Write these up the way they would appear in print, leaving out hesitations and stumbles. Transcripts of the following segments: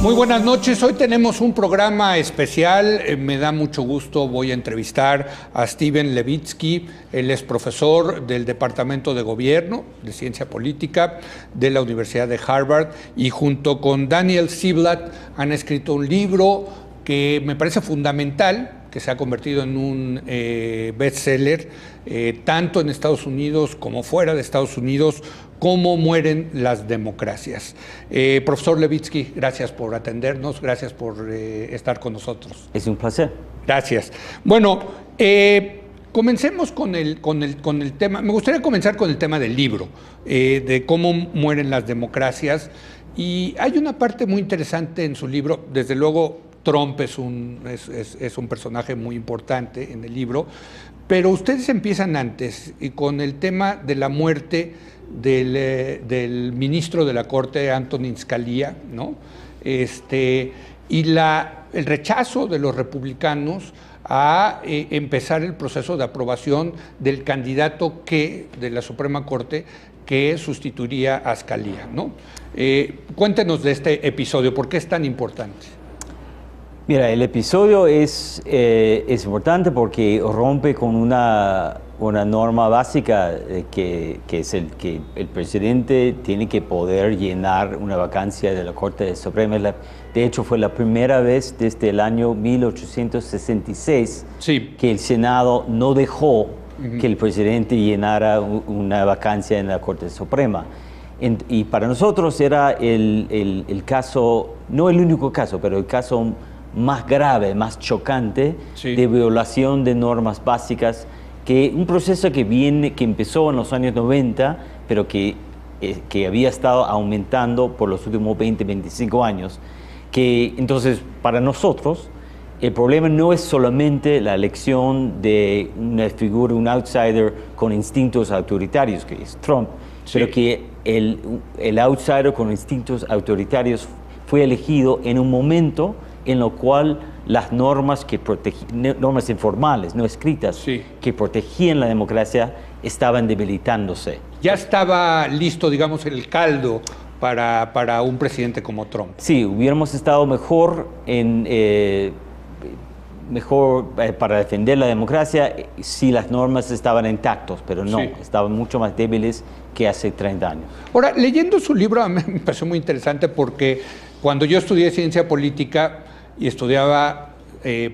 Muy buenas noches, hoy tenemos un programa especial, me da mucho gusto, voy a entrevistar a Steven Levitsky, él es profesor del Departamento de Gobierno de Ciencia Política de la Universidad de Harvard y junto con Daniel Ziblatt han escrito un libro que me parece fundamental, que se ha convertido en un bestseller, tanto en Estados Unidos como fuera de Estados Unidos, Cómo mueren las democracias. Profesor Levitsky, gracias por atendernos, gracias por estar con nosotros. Es un placer. Gracias. Bueno, comencemos con el tema. Me gustaría comenzar con el tema del libro, de cómo mueren las democracias. Y hay una parte muy interesante en su libro, desde luego Trump es un personaje muy importante en el libro, pero ustedes empiezan antes y con el tema de la muerte del ministro de la Corte, Antonin Scalia, ¿no? Y el rechazo de los republicanos a empezar el proceso de aprobación del candidato de la Suprema Corte que sustituiría a Scalia, ¿no? Cuéntenos de este episodio, ¿por qué es tan importante? Mira, el episodio es importante porque rompe con una norma básica que es que el presidente tiene que poder llenar una vacancia de la Corte Suprema. De hecho, fue la primera vez desde el año 1866 que el Senado no dejó que el presidente llenara una vacancia en la Corte Suprema. Y para nosotros era el caso, no el único caso, pero el caso más grave, más chocante de violación de normas básicas, que un proceso que empezó en los años 90, pero que había estado aumentando por los últimos 20, 25 años. Entonces, para nosotros, el problema no es solamente la elección de una figura, un outsider con instintos autoritarios, que es Trump, pero que el outsider con instintos autoritarios fue elegido en un momento en lo cual las normas normas informales, no escritas, que protegían la democracia, estaban debilitándose. Ya estaba listo, digamos, el caldo para un presidente como Trump. Sí, hubiéramos estado mejor para defender la democracia si las normas estaban intactas, pero no, estaban mucho más débiles que hace 30 años. Ahora, leyendo su libro, a mí me pareció muy interesante porque cuando yo estudié ciencia política y estudiaba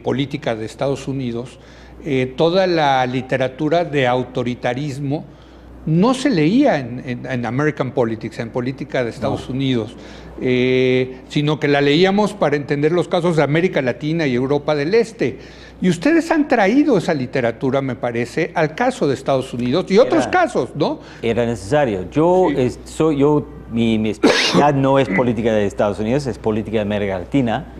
política de Estados Unidos, toda la literatura de autoritarismo no se leía en American Politics, en política de Estados Unidos, sino que la leíamos para entender los casos de América Latina y Europa del Este. Y ustedes han traído esa literatura, me parece, al caso de Estados Unidos y otros casos, ¿no? Era necesario. Mi especialidad no es política de Estados Unidos, es política de América Latina.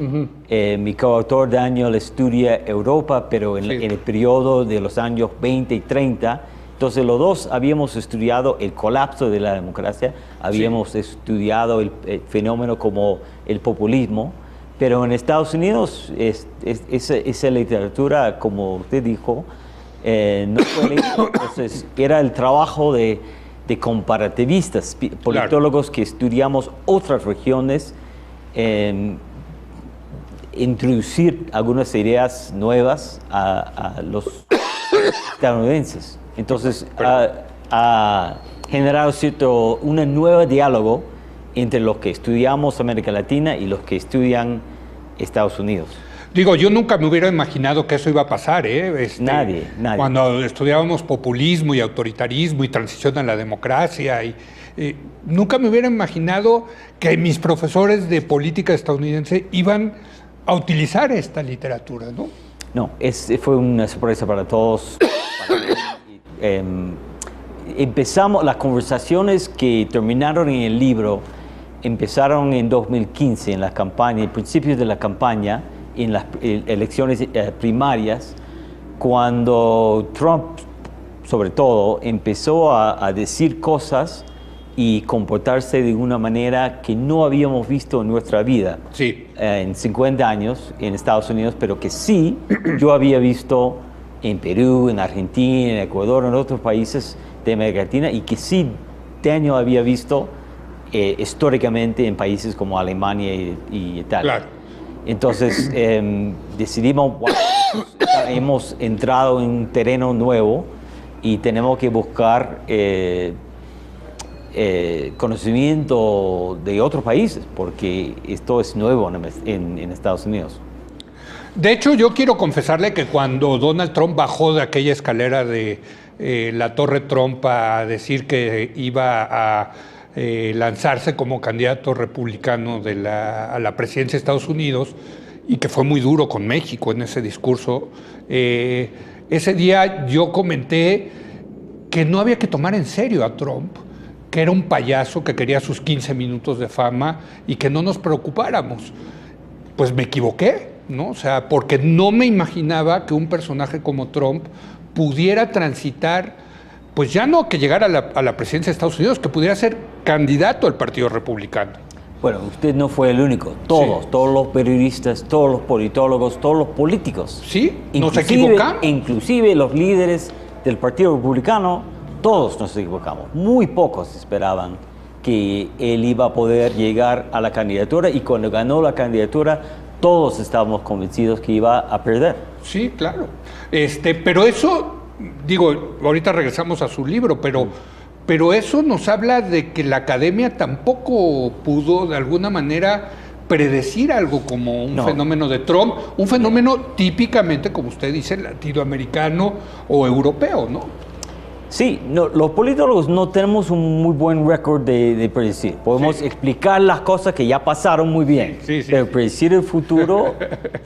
Mi coautor Daniel estudia Europa, pero en el periodo de los años 20 y 30. Entonces los dos habíamos estudiado el colapso de la democracia, habíamos estudiado el fenómeno como el populismo, pero en Estados Unidos esa literatura, como usted dijo, no fue leída. Entonces era el trabajo de comparativistas, politólogos que estudiamos otras regiones, introducir algunas ideas nuevas a los estadounidenses. Entonces ha generado un nuevo diálogo entre los que estudiamos América Latina y los que estudian Estados Unidos. Digo, yo nunca me hubiera imaginado que eso iba a pasar, Nadie. Cuando estudiábamos populismo y autoritarismo y transición a la democracia, nunca me hubiera imaginado que mis profesores de política estadounidense iban a utilizar esta literatura, ¿no? No, fue una sorpresa para todos. Empezamos las conversaciones que terminaron en el libro, empezaron en 2015, en la campaña, en principios de la campaña, en las elecciones primarias, cuando Trump, sobre todo, empezó a decir cosas y comportarse de una manera que no habíamos visto en nuestra vida en 50 años en Estados Unidos, pero que sí yo había visto en Perú, en Argentina, en Ecuador, en otros países de América Latina, y que sí Daniel había visto históricamente en países como Alemania y Italia. Claro. Entonces decidimos, wow, hemos entrado en un terreno nuevo y tenemos que buscar conocimiento de otros países, porque esto es nuevo en Estados Unidos. De hecho, yo quiero confesarle que cuando Donald Trump bajó de aquella escalera de la Torre Trump a decir que iba a lanzarse como candidato republicano a la presidencia de Estados Unidos, y que fue muy duro con México en ese discurso, ese día yo comenté que no había que tomar en serio a Trump, que era un payaso que quería sus 15 minutos de fama y que no nos preocupáramos. Pues me equivoqué, ¿no? O sea, porque no me imaginaba que un personaje como Trump pudiera transitar, pues ya no que llegara a la presidencia de Estados Unidos, que pudiera ser candidato al Partido Republicano. Bueno, usted no fue el único. Todos, Sí. todos los periodistas, todos los politólogos, todos los políticos. Sí, nos equivocamos. Inclusive los líderes del Partido Republicano, todos nos equivocamos. Muy pocos esperaban que él iba a poder llegar a la candidatura, y cuando ganó la candidatura, todos estábamos convencidos que iba a perder. Sí, claro. Pero eso, digo, ahorita regresamos a su libro, pero eso nos habla de que la academia tampoco pudo de alguna manera predecir algo como un fenómeno de Trump, un fenómeno típicamente, como usted dice, latinoamericano o europeo, ¿no? Sí, no, los politólogos no tenemos un muy buen récord de predecir. Podemos explicar las cosas que ya pasaron muy bien, pero predecir el futuro,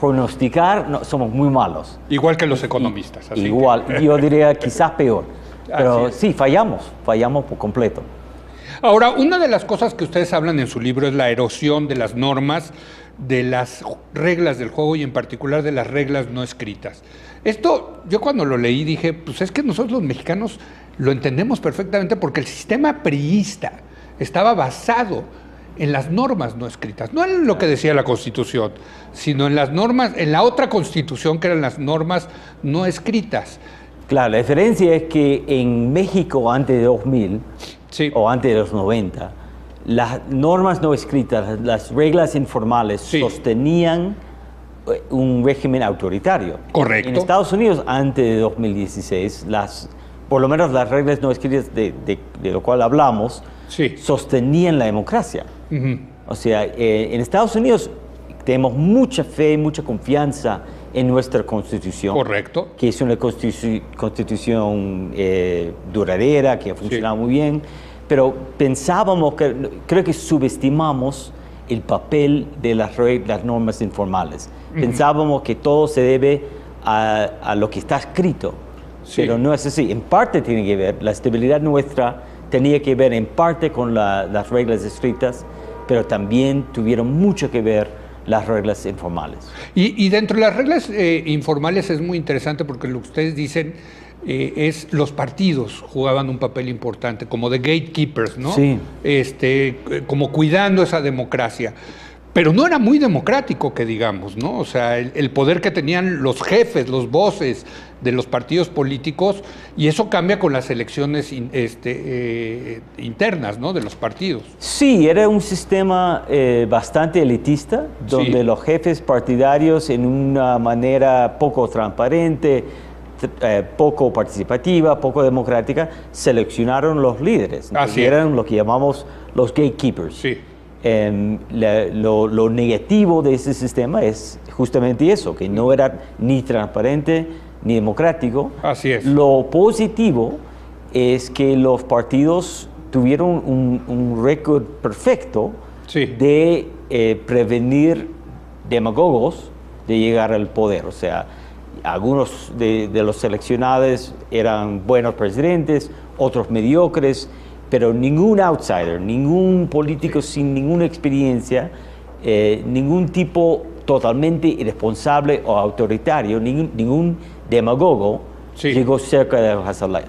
pronosticar, no, somos muy malos. Igual que los economistas. Así Igual, yo diría quizás peor. Pero sí, fallamos por completo. Ahora, una de las cosas que ustedes hablan en su libro es la erosión de las normas, de las reglas del juego y en particular de las reglas no escritas. Esto, yo cuando lo leí dije, pues es que nosotros los mexicanos lo entendemos perfectamente porque el sistema priista estaba basado en las normas no escritas, no en lo que decía la Constitución, sino en las normas, en la otra Constitución que eran las normas no escritas. Claro, la diferencia es que en México antes de 2000 o antes de los 90, las normas no escritas, las reglas informales sostenían un régimen autoritario. Correcto. En Estados Unidos antes de 2016, por lo menos las reglas no escritas de lo cual hablamos, sostenían la democracia. O sea, en Estados Unidos tenemos mucha fe, mucha confianza en nuestra Constitución. Correcto. Que es una constitución duradera, que ha funcionado muy bien, pero pensábamos creo que subestimamos el papel de las normas informales. Pensábamos que todo se debe a lo que está escrito, pero no es así. En parte tiene que ver, la estabilidad nuestra tenía que ver en parte con las reglas escritas, pero también tuvieron mucho que ver las reglas informales. Y dentro de las reglas informales es muy interesante porque lo que ustedes dicen es los partidos jugaban un papel importante, como de gatekeepers, ¿no? Sí. Como cuidando esa democracia. Pero no era muy democrático, que digamos, ¿no? O sea, el poder que tenían los jefes, los voces de los partidos políticos, y eso cambia con las elecciones internas, ¿no? De los partidos. Sí, era un sistema bastante elitista, donde los jefes partidarios, en una manera poco transparente, poco participativa, poco democrática, seleccionaron los líderes. Así eran lo que llamamos los gatekeepers. Sí. Lo negativo de ese sistema es justamente eso, que no era ni transparente ni democrático. Así es. Lo positivo es que los partidos tuvieron un récord perfecto de prevenir demagogos de llegar al poder. O sea, algunos de los seleccionados eran buenos presidentes, otros mediocres, pero ningún outsider, ningún político sin ninguna experiencia, ningún tipo totalmente irresponsable o autoritario, ningún demagogo llegó cerca de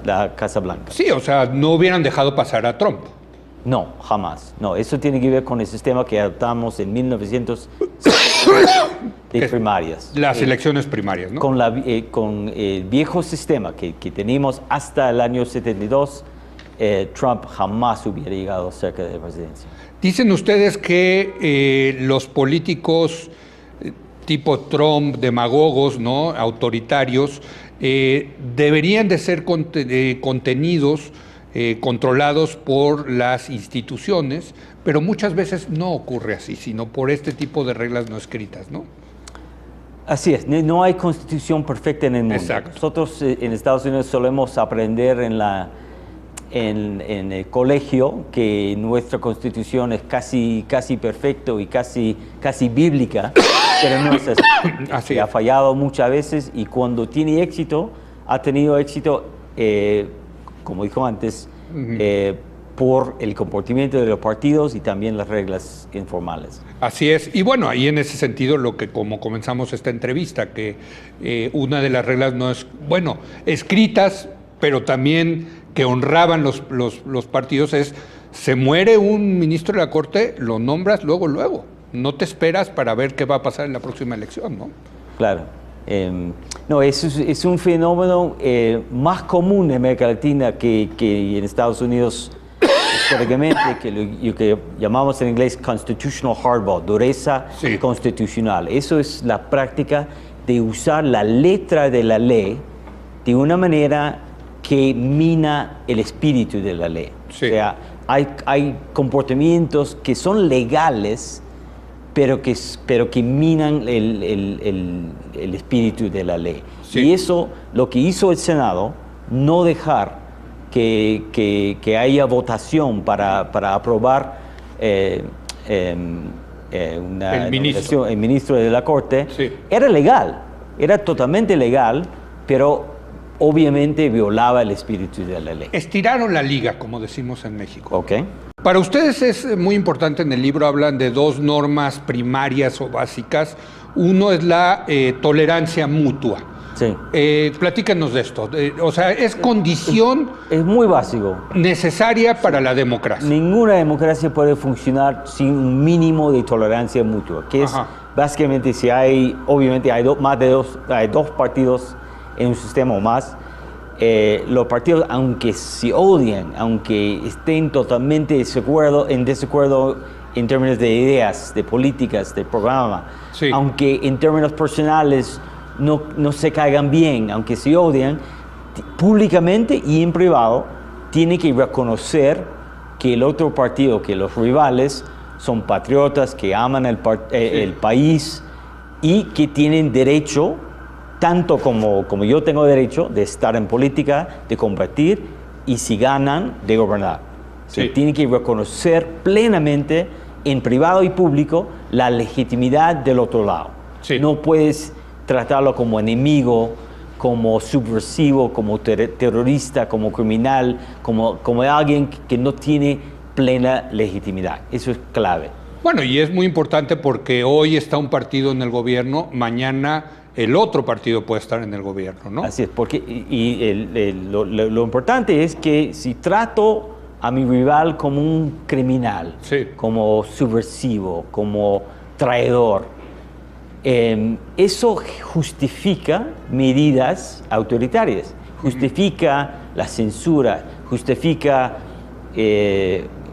la Casa Blanca. Sí, o sea, no hubieran dejado pasar a Trump. No, jamás. No, eso tiene que ver con el sistema que adoptamos en 1900 de primarias. Las elecciones primarias, ¿no? Con el viejo sistema que teníamos hasta el año 72, Trump jamás hubiera llegado cerca de la presidencia. Dicen ustedes que los políticos tipo Trump, demagogos, ¿no?, autoritarios, deberían de ser contenidos, controlados por las instituciones, pero muchas veces no ocurre así, sino por este tipo de reglas no escritas, ¿no? Así es, no hay constitución perfecta en el mundo. Exacto. Nosotros en Estados Unidos solemos aprender en el colegio que nuestra constitución es casi perfecto y casi bíblica, pero no es así. Así Ha fallado muchas veces y cuando tiene éxito, ha tenido éxito, como dijo antes, por el comportamiento de los partidos y también las reglas informales. Así es, y bueno, ahí en ese sentido lo que como comenzamos esta entrevista, que una de las reglas no es, bueno, escritas, pero también que honraban los partidos es, se muere un ministro de la Corte, lo nombras luego, no te esperas para ver qué va a pasar en la próxima elección, ¿no? Claro. No, es un fenómeno más común en América Latina que en Estados Unidos históricamente, lo que llamamos en inglés constitutional hardball, dureza constitucional. Eso es la práctica de usar la letra de la ley de una manera que mina el espíritu de la ley. Sí. O sea, hay comportamientos que son legales, pero que minan el espíritu de la ley. Sí. Y eso, lo que hizo el Senado, no dejar que haya votación para aprobar el ministro de la Corte, sí, era legal, era totalmente legal, pero obviamente violaba el espíritu de la ley. Estiraron la liga, como decimos en México. ¿Ok? Para ustedes es muy importante, en el libro hablan de dos normas primarias o básicas. Uno es la tolerancia mutua. Sí. Platícanos de esto. O sea, es condición Es muy básico. necesaria para la democracia. Ninguna democracia puede funcionar sin un mínimo de tolerancia mutua, que es básicamente si obviamente hay dos partidos en un sistema o más, los partidos, aunque se odian, aunque estén totalmente en desacuerdo en términos de ideas, de políticas, de programa, sí, aunque en términos personales no se caigan bien, aunque se odian, públicamente y en privado, tiene que reconocer que el otro partido, que los rivales, son patriotas, que aman el país y que tienen derecho, tanto como yo tengo derecho, de estar en política, de combatir y si ganan, de gobernar. Sí. Se tiene que reconocer plenamente, en privado y público, la legitimidad del otro lado. Sí. No puedes tratarlo como enemigo, como subversivo, como terrorista, como criminal, como alguien que no tiene plena legitimidad. Eso es clave. Bueno, y es muy importante porque hoy está un partido en el gobierno, mañana el otro partido puede estar en el gobierno, ¿no? Así es, porque lo importante es que si trato a mi rival como un criminal, sí, como subversivo, como traidor, eso justifica medidas autoritarias, justifica la censura, justifica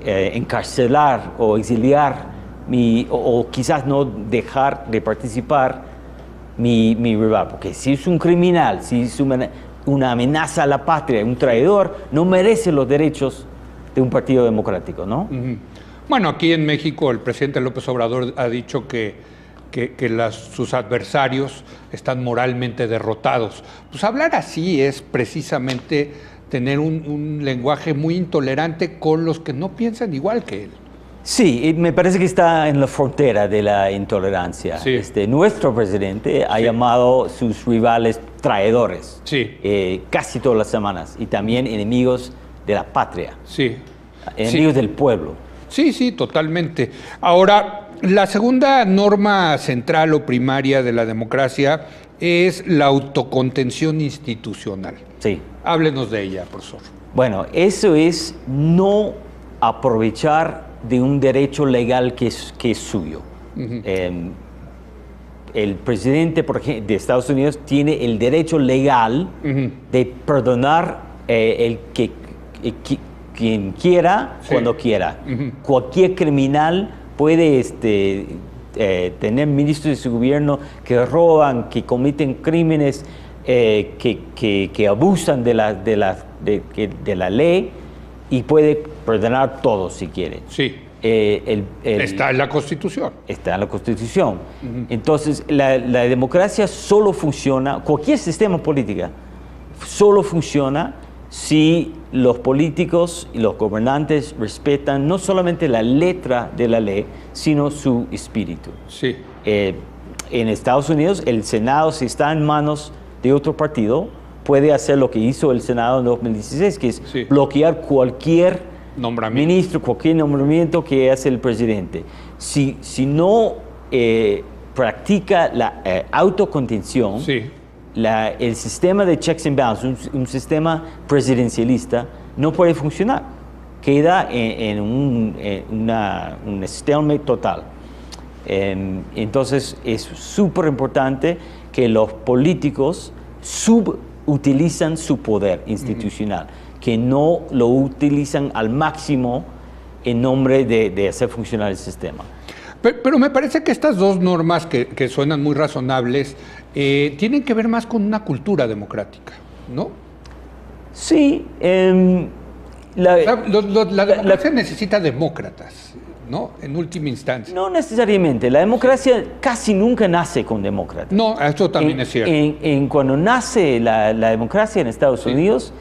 encarcelar o exiliar o quizás no dejar de participar mi rival, porque si es un criminal, si es una amenaza a la patria, un traidor, no merece los derechos de un partido democrático, ¿no? Bueno, aquí en México el presidente López Obrador ha dicho que sus adversarios están moralmente derrotados. Pues hablar así es precisamente tener un lenguaje muy intolerante con los que no piensan igual que él. Sí, me parece que está en la frontera de la intolerancia. Sí. Nuestro presidente ha llamado a sus rivales traidores, sí, casi todas las semanas, y también enemigos de la patria, sí, enemigos sí, del pueblo. Sí, sí, totalmente. Ahora, la segunda norma central o primaria de la democracia es la autocontención institucional. Sí. Háblenos de ella, profesor. Bueno, eso es no aprovechar de un derecho legal que es suyo. El presidente, por ejemplo, de Estados Unidos tiene el derecho legal de perdonar el que quien quiera, Sí. cuando quiera. Ujú. Cualquier criminal puede tener ministros de su gobierno que roban, que cometen crímenes, que abusan de la ley y puede perdonar todo si quiere. Sí. Está Está en la Constitución. en la Constitución. Entonces, la democracia solo funciona, cualquier sistema político solo funciona si los políticos y los gobernantes respetan no solamente la letra de la ley, sino su espíritu. Sí. En Estados Unidos, el Senado, si está en manos de otro partido, puede hacer lo que hizo el Senado en 2016, que es Sí. bloquear cualquier Nombramiento. ministro, cualquier nombramiento que hace el presidente. Si no practica la autocontención, Sí. el sistema de checks and balances, un sistema presidencialista, no puede funcionar. Queda en un stalemate total. Entonces es súper importante que los políticos subutilizan su poder institucional, que no lo utilizan al máximo en nombre de hacer funcionar el sistema. Pero me parece que estas dos normas que suenan muy razonables tienen que ver más con una cultura democrática, ¿no? Sí, La democracia necesita demócratas, ¿no? En última instancia. no necesariamente. La democracia casi nunca nace con demócratas. No, eso también es cierto. Cuando nace la democracia en Estados Unidos,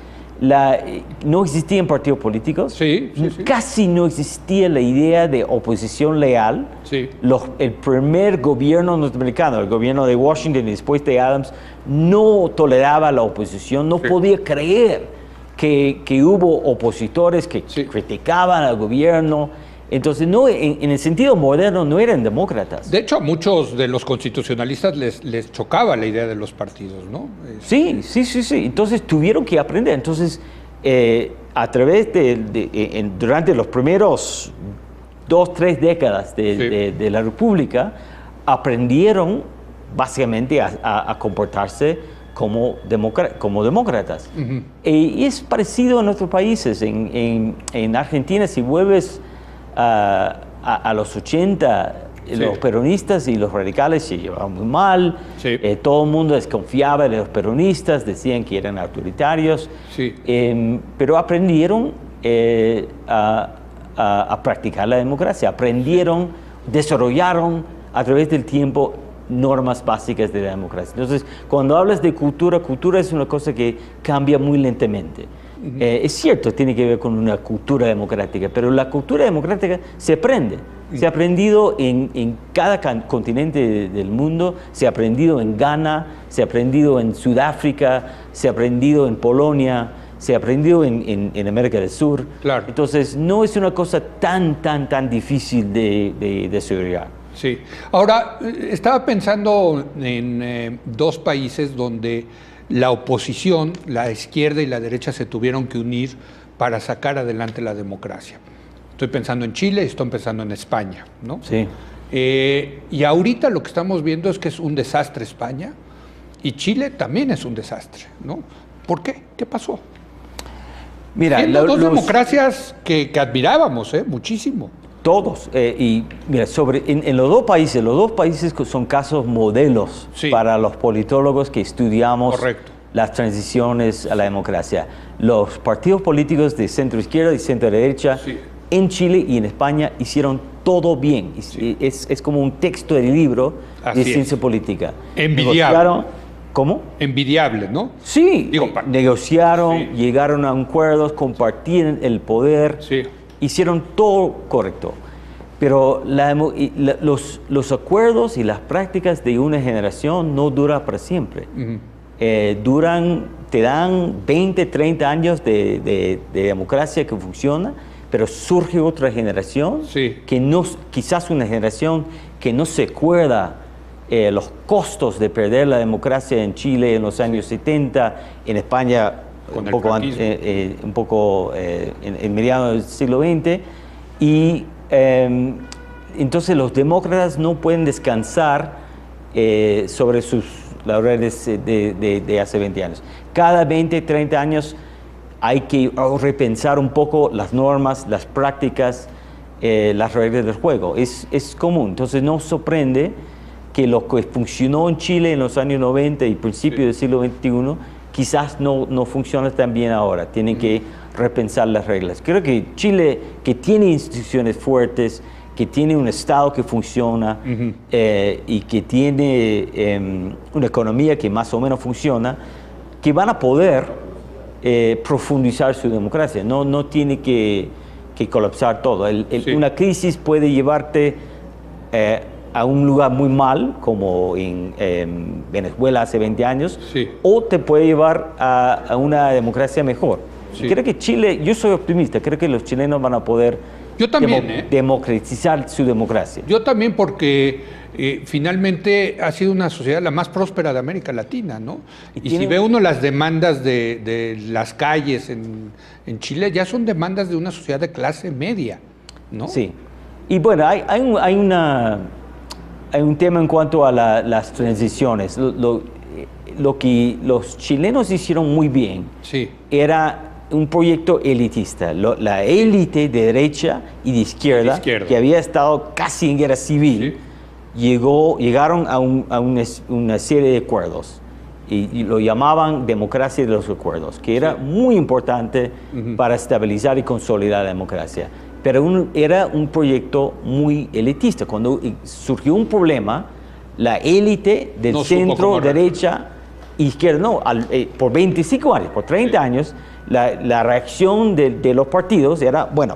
no existían partidos políticos. Sí. Casi no existía la idea de oposición leal. Sí. El primer gobierno norteamericano, el gobierno de Washington y después de Adams, no toleraba la oposición, no Sí. podía creer que hubo opositores que Sí. criticaban al gobierno. Entonces, en el sentido moderno, no eran demócratas. De hecho, a muchos de los constitucionalistas les chocaba la idea de los partidos, ¿no? Sí. Entonces tuvieron que aprender. Entonces, a través durante los primeros 2-3 décadas de la República, aprendieron básicamente a comportarse como demócratas. Ujú. Y es parecido en otros países. En Argentina, si vuelves a los 80, Sí. los peronistas y los radicales se llevaban muy mal. Sí. Todo el mundo desconfiaba de los peronistas, decían que eran autoritarios. Sí. Pero aprendieron a practicar la democracia, desarrollaron a través del tiempo normas básicas de la democracia. Entonces, cuando hablas de cultura es una cosa que cambia muy lentamente. Es cierto, tiene que ver con una cultura democrática, pero la cultura democrática se aprende. Se ha aprendido en cada continente del mundo, se ha aprendido en Ghana, se ha aprendido en Sudáfrica, se ha aprendido en Polonia, se ha aprendido en América del Sur. Claro. Entonces, no es una cosa tan difícil de desarrollar. Sí. Ahora, estaba pensando en dos países donde la oposición, la izquierda y la derecha, se tuvieron que unir para sacar adelante la democracia. Estoy pensando en Chile y estoy pensando en España, ¿no? Sí. Y ahorita lo que estamos viendo es que es un desastre España y Chile también es un desastre, ¿no? ¿Por qué? ¿Qué pasó? Mira, Siendo dos democracias que admirábamos, muchísimo. todos. Y mira, en los dos países son casos modelos Sí. para los politólogos que estudiamos Correcto. las transiciones a la democracia. Los partidos políticos de centro izquierda y centro derecha Sí. en Chile y en España hicieron todo bien. Sí. Es como un texto de libro Así de es. ciencia política. Envidiable. Negociaron- ¿Cómo? Envidiable, ¿no? Sí, Digo, negociaron, sí. llegaron a acuerdos, compartieron el poder, Sí. hicieron todo correcto. Pero los acuerdos y las prácticas de una generación no duran para siempre. Ujú. Te dan 20, 30 años de democracia que funciona, pero surge otra generación, Sí. quizás una generación que no se acuerda los costos de perder la democracia en Chile en los años 70, en España Con un el poco, franquismo. en mediados del siglo XX, y entonces los demócratas no pueden descansar sobre sus laureles de hace 20 años. Cada 20, 30 años hay que repensar un poco las normas, las prácticas, las reglas del juego. Es común. Entonces no sorprende que lo que funcionó en Chile en los años 90 y principios del siglo XXI quizás no funciona tan bien ahora. Tienen que repensar las reglas. Creo que Chile, que tiene instituciones fuertes, que tiene un Estado que funciona y que tiene una economía que más o menos funciona, que van a poder profundizar su democracia. No tiene que colapsar todo. Una crisis puede llevarte a un lugar muy mal, como en Venezuela hace 20 años, o te puede llevar a una democracia mejor. Creo que Chile, yo soy optimista, creo que los chilenos van a poder democratizar su democracia. Yo también, porque finalmente ha sido una sociedad la más próspera de América Latina, ¿no? Y si ve uno las demandas de las calles en Chile, ya son demandas de una sociedad de clase media, ¿no? Sí. Y bueno, hay un tema en cuanto a las transiciones. Lo que los chilenos hicieron muy bien era un proyecto elitista. La élite de derecha y de izquierda, que había estado casi en guerra civil, llegaron a una serie de acuerdos. Y lo llamaban democracia de los acuerdos, que era muy importante para estabilizar y consolidar la democracia. Pero era un proyecto muy elitista. Cuando surgió un problema, la élite del centro, derecha, izquierda, por 25 años, por 30 años, la reacción de los partidos era, bueno,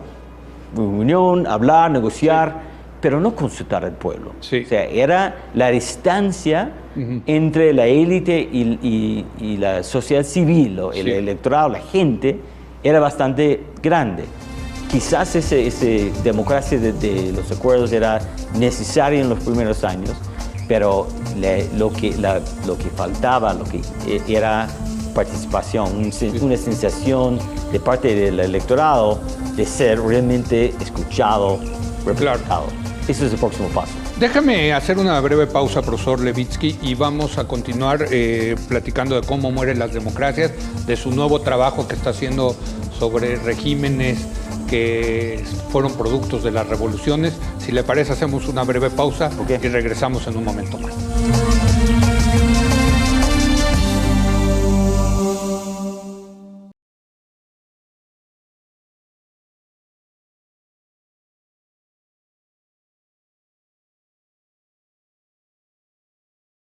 reunión, hablar, negociar, pero no consultar al pueblo. O sea, era la distancia entre la élite y la sociedad civil, el electorado, la gente, era bastante grande. Quizás esa democracia de los acuerdos era necesaria en los primeros años, pero lo que faltaba, era participación, una sensación de parte del electorado de ser realmente escuchado, representado. Ese es el próximo paso. Déjame hacer una breve pausa, profesor Levitsky, y vamos a continuar platicando de cómo mueren las democracias, de su nuevo trabajo que está haciendo sobre regímenes que fueron productos de las revoluciones. Si le parece, hacemos una breve pausa y regresamos en un momento más.